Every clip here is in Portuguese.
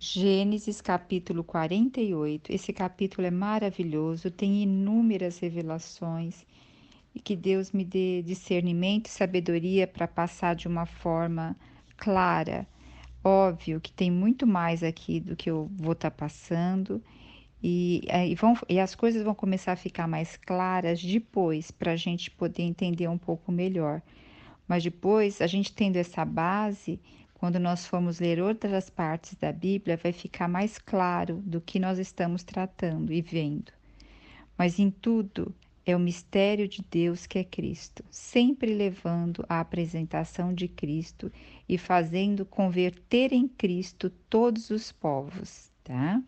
Gênesis capítulo 48. Esse capítulo é maravilhoso, tem inúmeras revelações e que Deus me dê discernimento e sabedoria para passar de uma forma clara. Óbvio que tem muito mais aqui do que eu vou estar passando e as coisas vão começar a ficar mais claras depois para a gente poder entender um pouco melhor. Mas depois, a gente tendo essa base, quando nós formos ler outras partes da Bíblia, vai ficar mais claro do que nós estamos tratando e vendo. Mas em tudo é o mistério de Deus que é Cristo, sempre levando à apresentação de Cristo e fazendo converter em Cristo todos os povos, tá?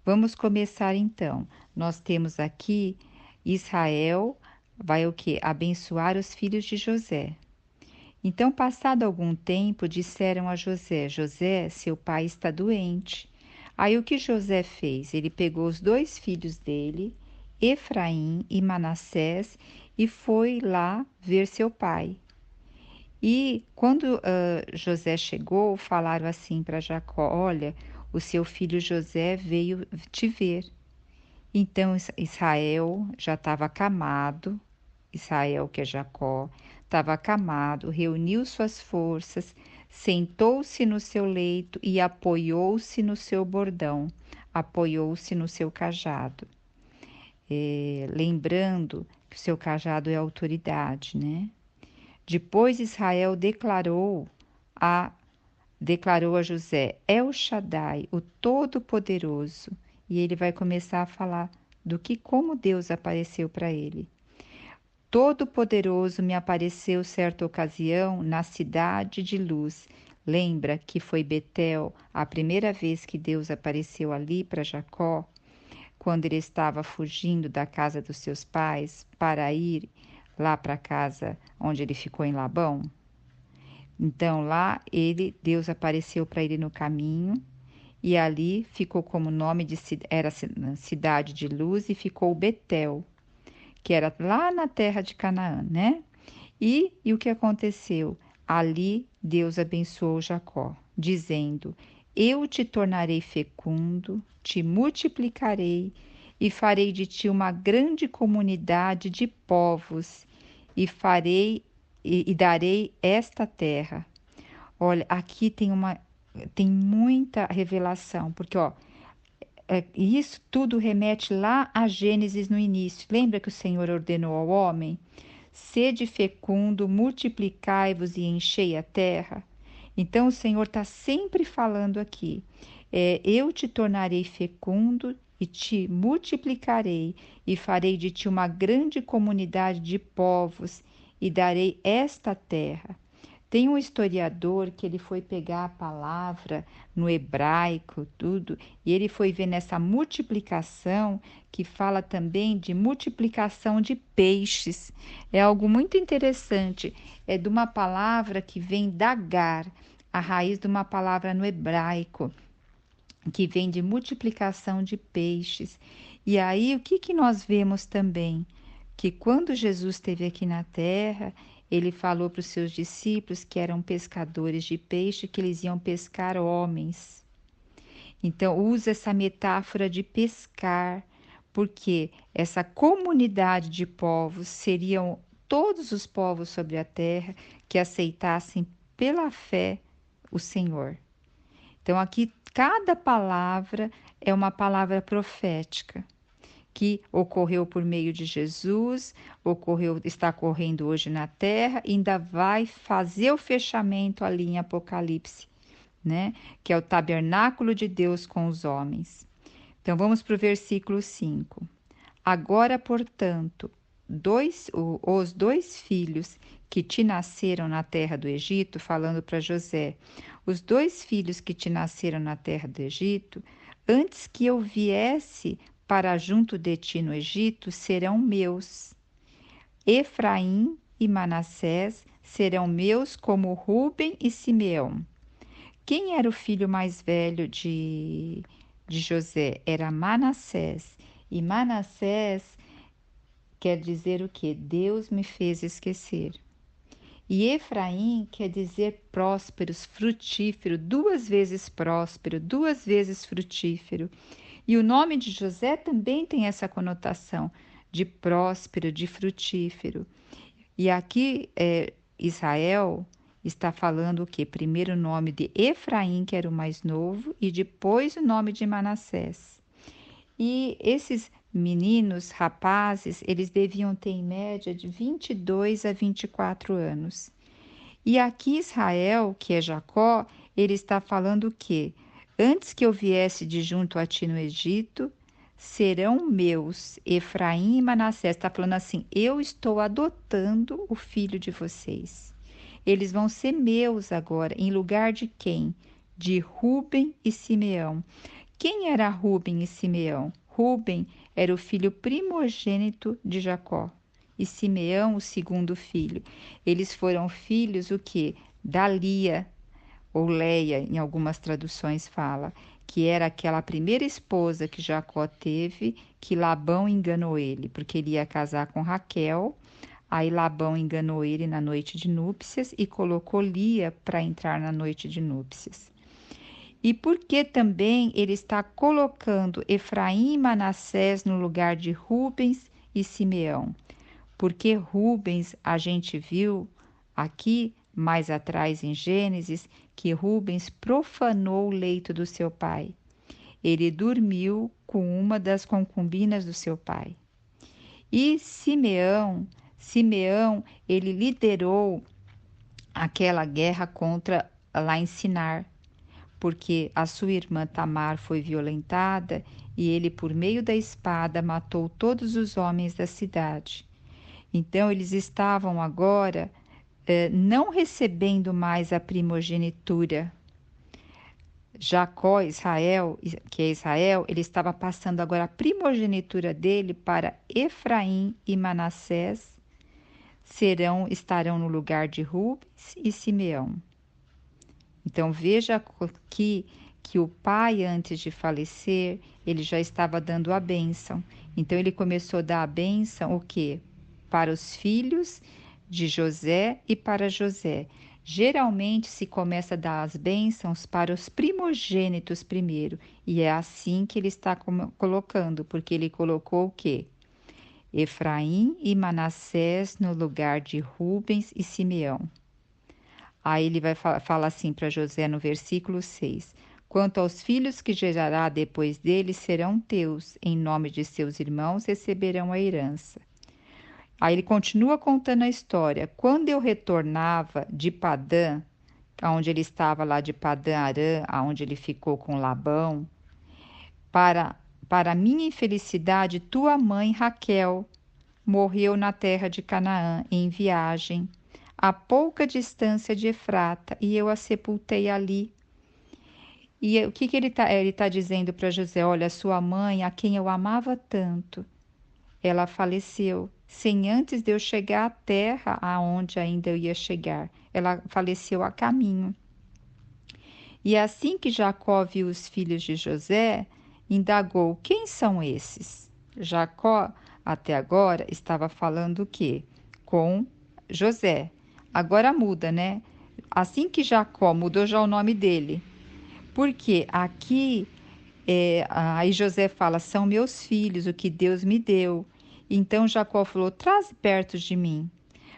Vamos começar então. Nós temos aqui Israel vai o quê? Abençoar os filhos de José. Então, passado algum tempo, disseram a José: José, seu pai está doente. Aí o que José fez? Ele pegou os dois filhos dele, Efraim e Manassés, e foi lá ver seu pai. E quando José chegou, falaram assim para Jacó: Olha, o seu filho José veio te ver. Então Israel já estava acamado, Israel, que é Jacó, estava acamado, reuniu suas forças, sentou-se no seu leito e apoiou-se no seu bordão, apoiou-se no seu cajado. Lembrando que o seu cajado é autoridade, né? Depois Israel a declarou a José: El Shaddai, o Todo-Poderoso, e ele vai começar a falar do que como Deus apareceu para ele. Todo-Poderoso me apareceu certa ocasião na cidade de luz. Lembra que foi Betel a primeira vez que Deus apareceu ali para Jacó, quando ele estava fugindo da casa dos seus pais para ir lá para a casa onde ele ficou em Labão? Então lá Deus apareceu para ele no caminho e ali ficou como nome de era cidade de luz e ficou Betel, que era lá na terra de Canaã, né? E o que aconteceu? Ali Deus abençoou Jacó, dizendo: Eu te tornarei fecundo, te multiplicarei e farei de ti uma grande comunidade de povos e darei esta terra. Olha, aqui tem muita revelação, porque ó, isso tudo remete lá a Gênesis no início. Lembra que o Senhor ordenou ao homem: sede fecundo, multiplicai-vos e enchei a terra? Então o Senhor está sempre falando aqui: eu te tornarei fecundo e te multiplicarei, e farei de ti uma grande comunidade de povos, e darei esta terra. Tem um historiador que ele foi pegar a palavra no hebraico, tudo, e ele foi ver nessa multiplicação que fala também de multiplicação de peixes. É algo muito interessante. É de uma palavra que vem dagar, a raiz de uma palavra no hebraico, que vem de multiplicação de peixes. E aí, o que nós vemos também? Que quando Jesus esteve aqui na terra, ele falou para os seus discípulos que eram pescadores de peixe, que eles iam pescar homens. Então, usa essa metáfora de pescar, porque essa comunidade de povos seriam todos os povos sobre a terra que aceitassem pela fé o Senhor. Então, aqui, cada palavra é uma palavra profética que ocorreu por meio de Jesus, está ocorrendo hoje na terra, e ainda vai fazer o fechamento ali em Apocalipse, né? Que é o tabernáculo de Deus com os homens. Então vamos para o versículo 5. Agora, portanto, os dois filhos que te nasceram na terra do Egito, falando para José, os dois filhos que te nasceram na terra do Egito, antes que eu viesse para junto de ti no Egito, serão meus. Efraim e Manassés serão meus como Ruben e Simeão. Quem era o filho mais velho de José? Era Manassés. E Manassés quer dizer o quê? Deus me fez esquecer. E Efraim quer dizer prósperos, frutífero, 2 vezes próspero, 2 vezes frutífero. E o nome de José também tem essa conotação de próspero, de frutífero. E aqui Israel está falando o quê? Primeiro o nome de Efraim, que era o mais novo, e depois o nome de Manassés. E esses meninos, rapazes, eles deviam ter em média de 22 a 24 anos. E aqui Israel, que é Jacó, ele está falando o quê? Antes que eu viesse de junto a ti no Egito, serão meus, Efraim e Manassés. Está falando assim, eu estou adotando o filho de vocês. Eles vão ser meus agora, em lugar de quem? De Ruben e Simeão. Quem era Ruben e Simeão? Ruben era o filho primogênito de Jacó e Simeão o segundo filho. Eles foram filhos o quê? Da Lia, ou Leia, em algumas traduções fala, que era aquela primeira esposa que Jacó teve, que Labão enganou ele, porque ele ia casar com Raquel. Aí Labão enganou ele na noite de núpcias e colocou Lia para entrar na noite de núpcias. E por que também ele está colocando Efraim e Manassés no lugar de Rubens e Simeão? Porque Rubens, a gente viu aqui mais atrás em Gênesis, que Rubens profanou o leito do seu pai. Ele dormiu com uma das concubinas do seu pai. E Simeão, ele liderou aquela guerra contra lá em Sinar, porque a sua irmã Tamar foi violentada e ele, por meio da espada, matou todos os homens da cidade. Então, eles estavam agora não recebendo mais a primogenitura. Jacó, Israel, que é Israel, ele estava passando agora a primogenitura dele para Efraim e Manassés, estarão no lugar de Rubens e Simeão. Então veja aqui que o pai, antes de falecer, ele já estava dando a bênção. Então ele começou a dar a bênção o quê? Para os filhos de José e para José. Geralmente se começa a dar as bênçãos para os primogênitos primeiro, e é assim que ele está colocando, porque ele colocou o quê? Efraim e Manassés no lugar de Rubens e Simeão. Aí ele vai falar assim para José no versículo 6: quanto aos filhos que gerará depois dele, serão teus, em nome de seus irmãos receberão a herança. Aí ele continua contando a história. Quando eu retornava de Padã, onde ele estava lá de Padã Arã, aonde ele ficou com Labão, para minha infelicidade, tua mãe Raquel morreu na terra de Canaã, em viagem, a pouca distância de Efrata, e eu a sepultei ali. E o que ele tá dizendo para José? Olha, sua mãe, a quem eu amava tanto, ela faleceu sem antes de eu chegar à terra aonde ainda eu ia chegar. Ela faleceu a caminho. E assim que Jacó viu os filhos de José, indagou: quem são esses? Jacó, até agora, estava falando o quê? Com José. Agora muda, né? Assim que Jacó mudou já o nome dele. Porque aqui, aí José fala: são meus filhos, o que Deus me deu. Então Jacó falou: traz perto de mim.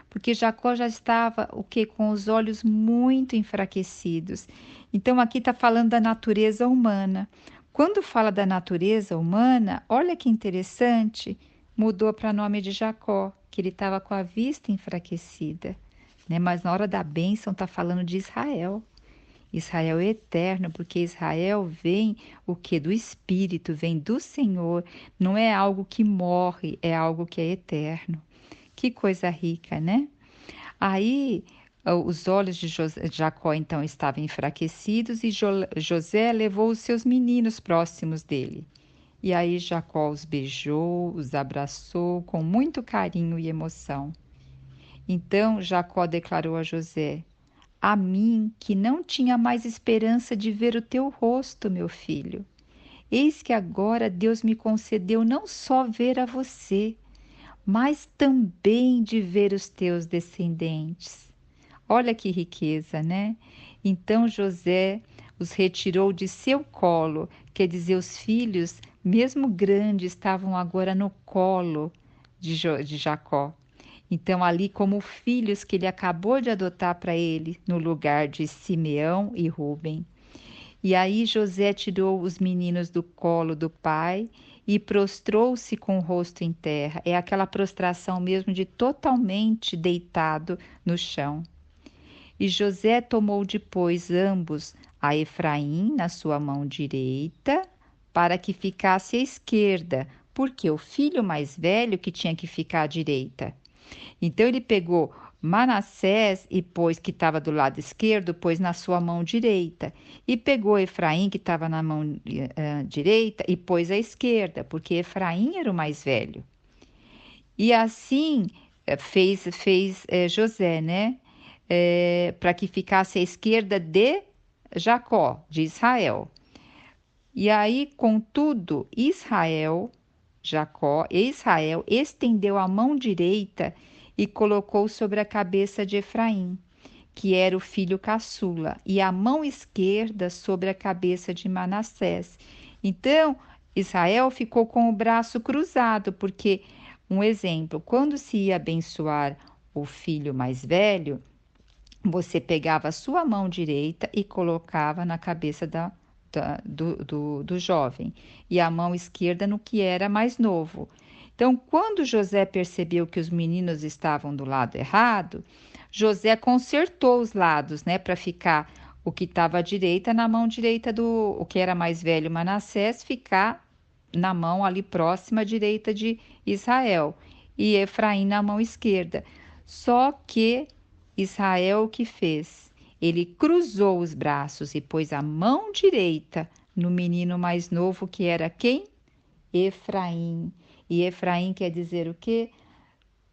Porque Jacó já estava o que com os olhos muito enfraquecidos. Então aqui está falando da natureza humana. Quando fala da natureza humana, olha que interessante, mudou para nome de Jacó, que ele estava com a vista enfraquecida, né? Mas na hora da bênção está falando de Israel. Israel é eterno, porque Israel vem o que? Do Espírito, vem do Senhor. Não é algo que morre, é algo que é eterno. Que coisa rica, né? Aí os olhos de Jacó então estavam enfraquecidos e José levou os seus meninos próximos dele. E aí Jacó os beijou, os abraçou com muito carinho e emoção. Então Jacó declarou a José: a mim, que não tinha mais esperança de ver o teu rosto, meu filho. Eis que agora Deus me concedeu não só ver a você, mas também de ver os teus descendentes. Olha que riqueza, né? Então José os retirou de seu colo, quer dizer, os filhos, mesmo grandes, estavam agora no colo de Jacó. Então, ali, como filhos que ele acabou de adotar para ele, no lugar de Simeão e Rúben. E aí José tirou os meninos do colo do pai e prostrou-se com o rosto em terra. É aquela prostração mesmo de totalmente deitado no chão. E José tomou depois ambos a Efraim na sua mão direita, para que ficasse à esquerda, porque o filho mais velho que tinha que ficar à direita. Então ele pegou Manassés e pôs, que estava do lado esquerdo, pôs na sua mão direita. E pegou Efraim, que estava na mão direita, e pôs à esquerda, porque Efraim era o mais velho. E assim fez José, né? Para que ficasse à esquerda de Jacó, de Israel. E aí, contudo, Israel estendeu a mão direita e colocou sobre a cabeça de Efraim, que era o filho caçula, e a mão esquerda sobre a cabeça de Manassés. Então, Israel ficou com o braço cruzado, porque, um exemplo, quando se ia abençoar o filho mais velho, você pegava a sua mão direita e colocava na cabeça do jovem, e a mão esquerda no que era mais novo. Então, quando José percebeu que os meninos estavam do lado errado, José consertou os lados, né, para ficar o que estava à direita na mão direita do o que era mais velho, Manassés, ficar na mão ali próxima à direita de Israel, e Efraim na mão esquerda. Só que Israel o que fez? Ele cruzou os braços e pôs a mão direita no menino mais novo, que era quem? Efraim. E Efraim quer dizer o quê?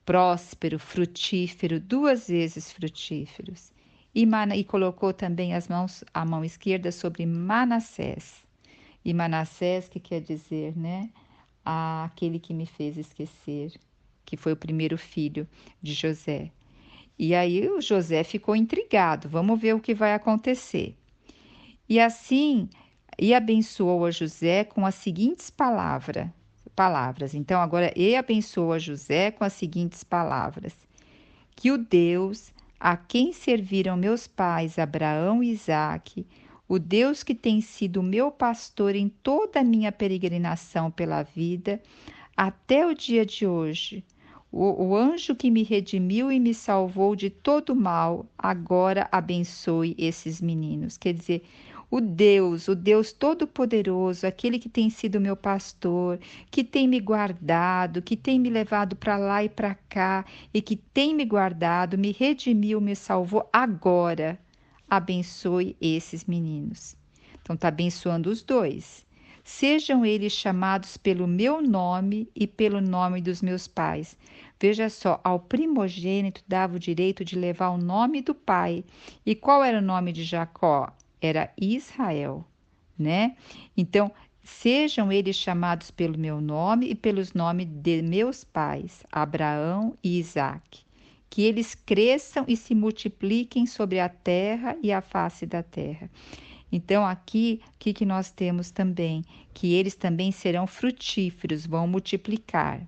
Próspero, frutífero, duas vezes frutíferos. E colocou também a mão esquerda sobre Manassés. E Manassés, que quer dizer, né? Aquele que me fez esquecer, que foi o primeiro filho de José. E aí o José ficou intrigado. Vamos ver o que vai acontecer. E assim, e abençoou a José com as seguintes palavras. Então agora e abençoou a José com as seguintes palavras: que o Deus a quem serviram meus pais Abraão e Isaque, o Deus que tem sido meu pastor em toda a minha peregrinação pela vida, até o dia de hoje, o anjo que me redimiu e me salvou de todo mal, agora abençoe esses meninos. Quer dizer, o Deus Todo-Poderoso, aquele que tem sido meu pastor, que tem me guardado, que tem me levado para lá e para cá, e que tem me guardado, me redimiu, me salvou, agora abençoe esses meninos. Então, está abençoando os dois. Sejam eles chamados pelo meu nome e pelo nome dos meus pais. Veja só, ao primogênito dava o direito de levar o nome do pai. E qual era o nome de Jacó? Era Israel, né? Então, sejam eles chamados pelo meu nome e pelos nomes de meus pais, Abraão e Isaque. Que eles cresçam e se multipliquem sobre a terra e a face da terra. Então, aqui, o que nós temos também? Que eles também serão frutíferos, vão multiplicar.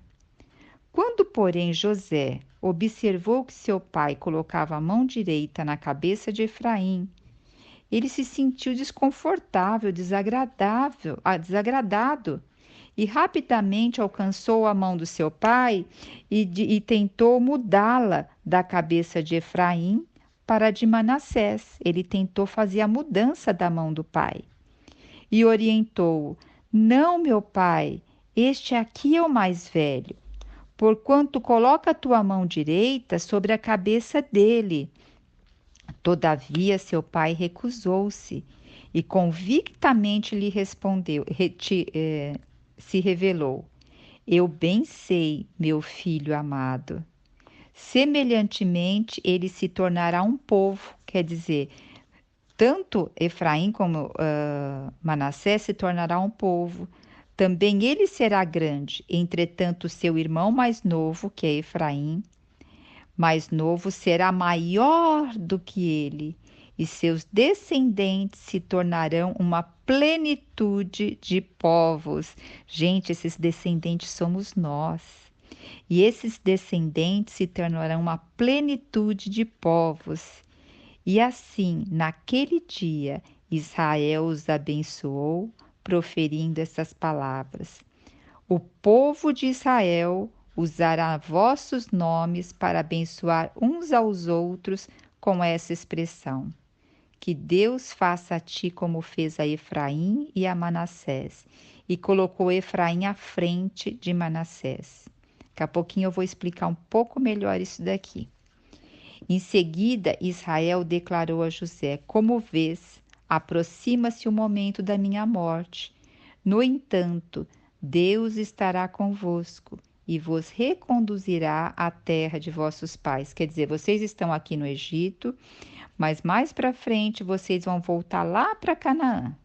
Quando, porém, José observou que seu pai colocava a mão direita na cabeça de Efraim, ele se sentiu desconfortável, desagradado, e rapidamente alcançou a mão do seu pai e tentou mudá-la da cabeça de Efraim para a de Manassés. Ele tentou fazer a mudança da mão do pai e orientou-o: não, meu pai, este aqui é o mais velho, porquanto coloca a tua mão direita sobre a cabeça dele. Todavia seu pai recusou-se e convictamente lhe respondeu, se revelou: eu bem sei, meu filho amado. Semelhantemente, ele se tornará um povo, quer dizer, tanto Efraim como Manassés se tornará um povo. Também ele será grande, entretanto, seu irmão mais novo, que é Efraim, mais novo será maior do que ele, e seus descendentes se tornarão uma plenitude de povos. Gente, esses descendentes somos nós. E esses descendentes se tornarão uma plenitude de povos. E assim, naquele dia, Israel os abençoou, proferindo essas palavras: o povo de Israel usará vossos nomes para abençoar uns aos outros com essa expressão: que Deus faça a ti como fez a Efraim e a Manassés. E colocou Efraim à frente de Manassés. Daqui a pouquinho eu vou explicar um pouco melhor isso daqui. Em seguida, Israel declarou a José: como vês, aproxima-se o momento da minha morte. No entanto, Deus estará convosco e vos reconduzirá à terra de vossos pais. Quer dizer, vocês estão aqui no Egito, mas mais para frente vocês vão voltar lá para Canaã.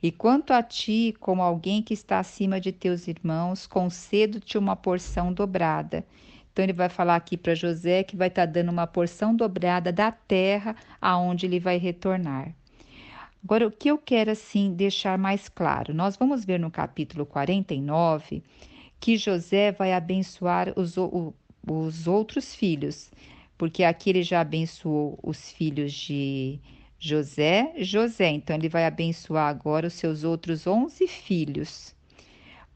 E quanto a ti, como alguém que está acima de teus irmãos, concedo-te uma porção dobrada. Então ele vai falar aqui para José que vai estar dando uma porção dobrada da terra aonde ele vai retornar. Agora, o que eu quero assim deixar mais claro, nós vamos ver no capítulo 49 que José vai abençoar os outros filhos, porque aqui ele já abençoou os filhos de José, então ele vai abençoar agora os seus outros 11 filhos.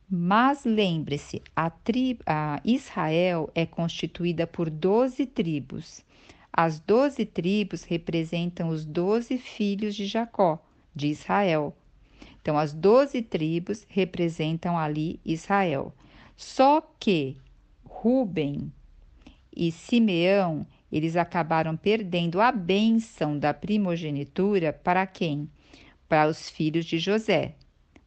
Mas lembre-se, a Israel é constituída por 12 tribos. As 12 tribos representam os 12 filhos de Jacó, de Israel. Então, as 12 tribos representam ali Israel. Só que Ruben e Simeão, eles acabaram perdendo a bênção da primogenitura para quem? Para os filhos de José.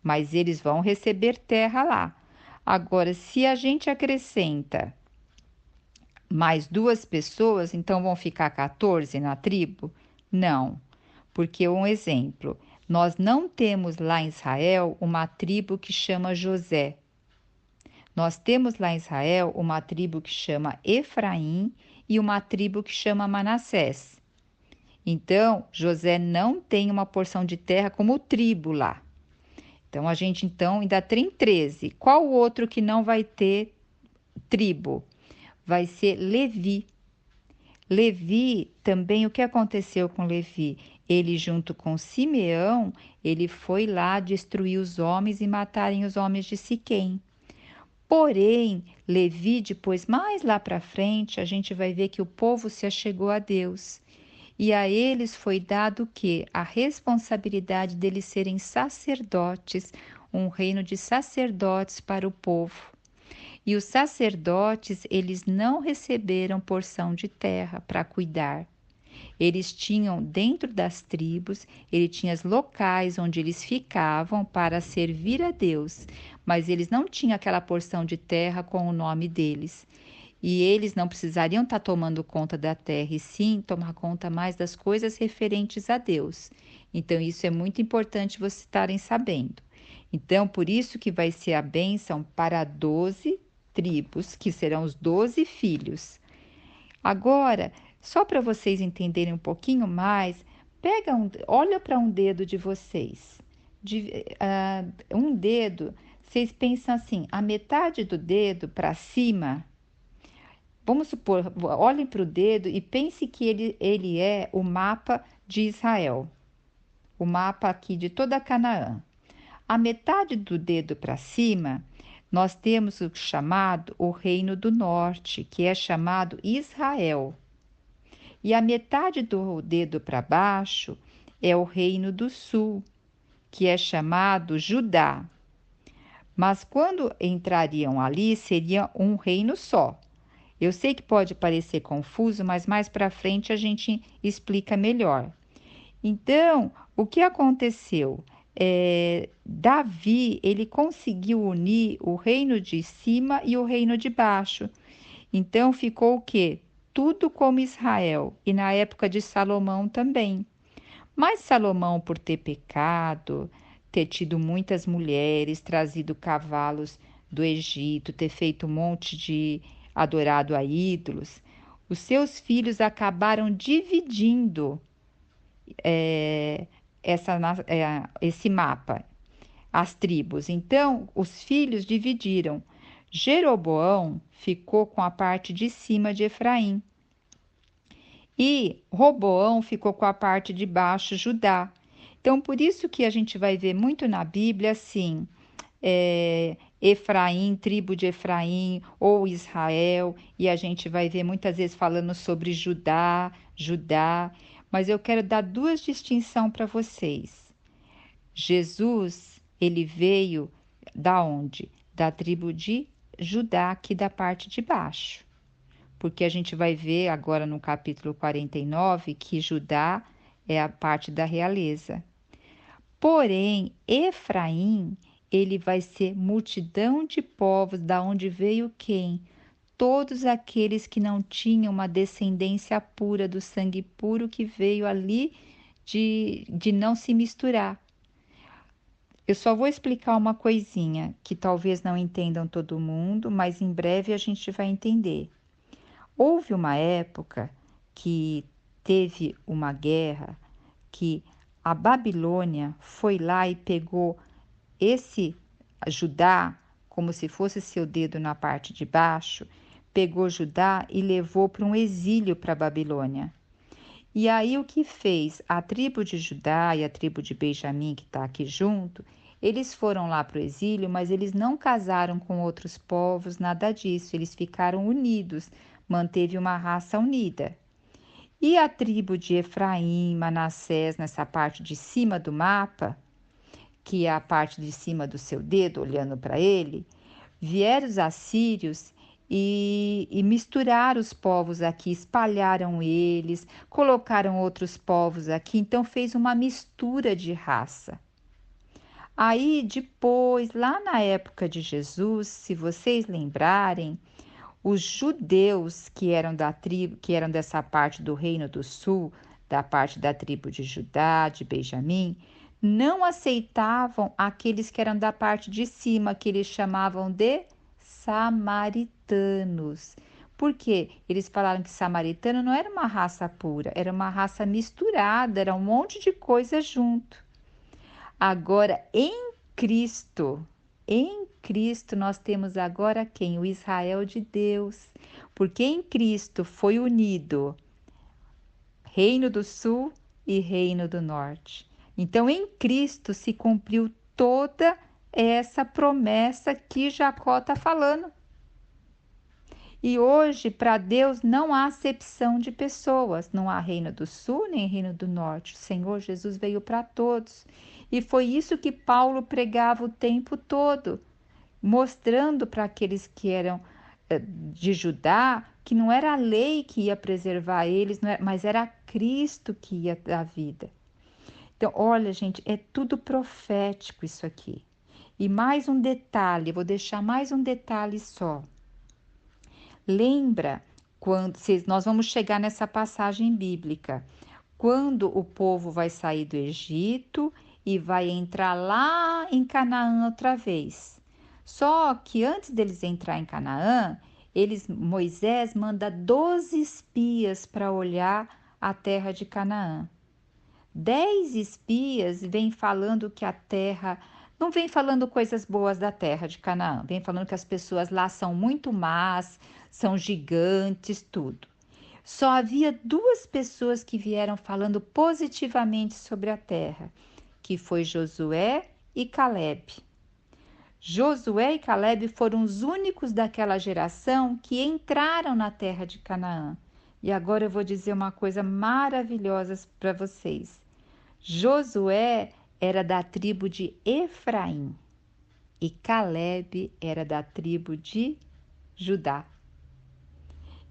Mas eles vão receber terra lá. Agora, se a gente acrescenta mais 2 pessoas, então vão ficar 14 na tribo? Não, porque um exemplo, nós não temos lá em Israel uma tribo que chama José. Nós temos lá em Israel uma tribo que chama Efraim e uma tribo que chama Manassés. Então, José não tem uma porção de terra como tribo lá. Então, a gente ainda tem 13. Qual o outro que não vai ter tribo? Vai ser Levi. Levi, também o que aconteceu com Levi? Ele junto com Simeão, ele foi lá destruir os homens e matarem os homens de Siquém. Porém, Levi, depois, mais lá para frente, a gente vai ver que o povo se achegou a Deus. E a eles foi dado o quê? A responsabilidade deles serem sacerdotes, um reino de sacerdotes para o povo. E os sacerdotes, eles não receberam porção de terra para cuidar. Eles tinham dentro das tribos, ele tinha os locais onde eles ficavam para servir a Deus, mas eles não tinham aquela porção de terra com o nome deles. E eles não precisariam estar tomando conta da terra, e sim tomar conta mais das coisas referentes a Deus. Então, isso é muito importante vocês estarem sabendo. Então, por isso que vai ser a bênção para 12 tribos, que serão os 12 filhos. Agora, só para vocês entenderem um pouquinho mais, olha para um dedo de vocês. Um dedo, vocês pensam assim, a metade do dedo para cima. Vamos supor, olhem para o dedo e pense que ele é o mapa de Israel, o mapa aqui de toda Canaã. A metade do dedo para cima, nós temos o chamado o Reino do Norte, que é chamado Israel. E a metade do dedo para baixo é o Reino do Sul, que é chamado Judá. Mas quando entrariam ali, seria um reino só. Eu sei que pode parecer confuso, mas mais para frente a gente explica melhor. Então, o que aconteceu? Davi, ele conseguiu unir o reino de cima e o reino de baixo. Então, ficou o quê? Tudo como Israel, e na época de Salomão também. Mas Salomão, por ter pecado, ter tido muitas mulheres, trazido cavalos do Egito, ter feito um monte de adorado a ídolos, Os seus filhos acabaram dividindo esse mapa, as tribos. Então, os filhos dividiram. Jeroboão ficou com a parte de cima de Efraim e Roboão ficou com a parte de baixo, Judá. Então, por isso que a gente vai ver muito na Bíblia assim, Efraim, tribo de Efraim ou Israel, e a gente vai ver muitas vezes falando sobre Judá, mas eu quero dar duas distinções para vocês. Jesus, ele veio da onde? Da tribo de Judá, aqui da parte de baixo. Porque a gente vai ver agora no capítulo 49 que Judá é a parte da realeza. Porém, Efraim, ele vai ser multidão de povos, da onde veio quem? Todos aqueles que não tinham uma descendência pura, do sangue puro que veio ali de não se misturar. Eu só vou explicar uma coisinha que talvez não entendam todo mundo, mas em breve a gente vai entender. Houve uma época que teve uma guerra que a Babilônia foi lá e pegou esse Judá, como se fosse seu dedo na parte de baixo, pegou Judá e levou para um exílio para a Babilônia. E aí o que fez? A tribo de Judá e a tribo de Benjamim, que está aqui junto, eles foram lá para o exílio, mas eles não casaram com outros povos, nada disso. Eles ficaram unidos, manteve uma raça unida. E a tribo de Efraim, Manassés, nessa parte de cima do mapa, que é a parte de cima do seu dedo, olhando para ele, vieram os assírios e misturaram os povos aqui, espalharam eles, colocaram outros povos aqui, então fez uma mistura de raça. Aí depois, lá na época de Jesus, se vocês lembrarem, os judeus que eram da tribo, que eram dessa parte do Reino do Sul, da parte da tribo de Judá, de Benjamim, não aceitavam aqueles que eram da parte de cima, que eles chamavam de samaritanos. Por quê? Eles falaram que samaritano não era uma raça pura, era uma raça misturada, era um monte de coisa junto. Agora, em Cristo nós temos agora quem? O Israel de Deus. Porque em Cristo foi unido Reino do Sul e Reino do Norte. Então, em Cristo se cumpriu toda essa promessa que Jacó está falando. E hoje, para Deus, não há acepção de pessoas, não há Reino do Sul nem Reino do Norte. O Senhor Jesus veio para todos. E foi isso que Paulo pregava o tempo todo, mostrando para aqueles que eram de Judá que não era a lei que ia preservar eles, mas era Cristo que ia dar vida. Então, olha, gente, é tudo profético isso aqui. E mais um detalhe, vou deixar mais um detalhe só. Lembra quando nós vamos chegar nessa passagem bíblica, quando o povo vai sair do Egito e vai entrar lá em Canaã outra vez. Só que antes deles entrar em Canaã, Moisés manda 12 espias para olhar a terra de Canaã. 10 espias vêm falando que a terra, não vem falando coisas boas da terra de Canaã, vem falando que as pessoas lá são muito más, são gigantes, tudo. Só havia 2 pessoas que vieram falando positivamente sobre a terra, que foi Josué e Caleb. Josué e Caleb foram os únicos daquela geração que entraram na terra de Canaã. E agora eu vou dizer uma coisa maravilhosa para vocês. Josué era da tribo de Efraim e Caleb era da tribo de Judá.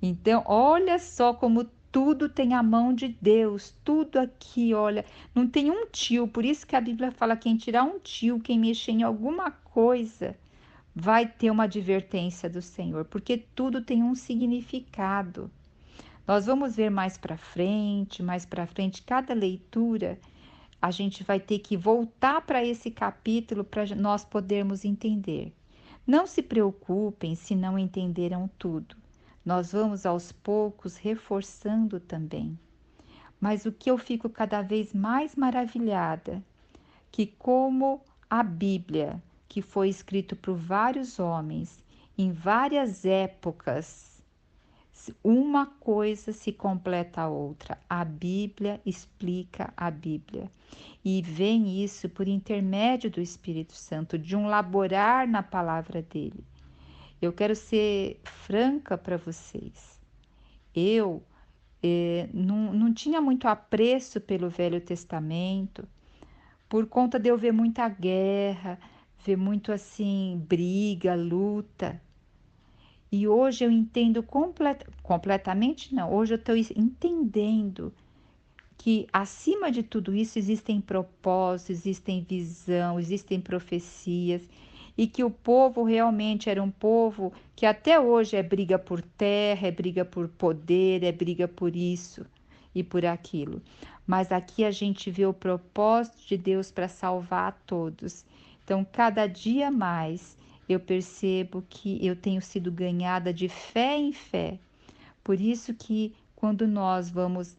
Então, olha só como tudo tem a mão de Deus, tudo aqui, olha, não tem um tio, por isso que a Bíblia fala quem tirar um tio, quem mexer em alguma coisa, vai ter uma advertência do Senhor, porque tudo tem um significado. Nós vamos ver mais para frente, cada leitura, a gente vai ter que voltar para esse capítulo para nós podermos entender. Não se preocupem se não entenderam tudo. nós vamos aos poucos reforçando também. Mas o que eu fico cada vez mais maravilhada, que como a Bíblia, que foi escrito por vários homens, em várias épocas, uma coisa se completa a outra. A Bíblia explica a Bíblia. E vem isso por intermédio do Espírito Santo, de um laborar na palavra dele. Eu quero ser franca para vocês. Eu não tinha muito apreço pelo Velho Testamento, por conta de eu ver muita guerra, ver muito assim, briga, luta. E hoje eu entendo completamente, não, hoje eu estou entendendo que acima de tudo isso existem propósitos, existem visão, existem profecias, e que o povo realmente era um povo que até hoje é briga por terra, é briga por poder, é briga por isso e por aquilo. Mas aqui a gente vê o propósito de Deus para salvar a todos. Então, cada dia mais eu percebo que eu tenho sido ganhada de fé em fé. Por isso que quando nós vamos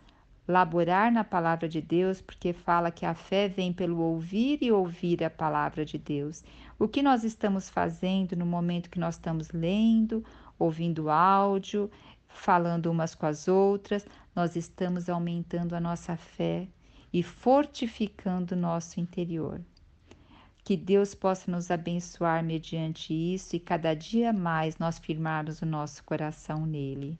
laborar na palavra de Deus, porque fala que a fé vem pelo ouvir e ouvir a palavra de Deus. O que nós estamos fazendo no momento que nós estamos lendo, ouvindo áudio, falando umas com as outras, nós estamos aumentando a nossa fé e fortificando o nosso interior. Que Deus possa nos abençoar mediante isso e cada dia mais nós firmarmos o nosso coração nele.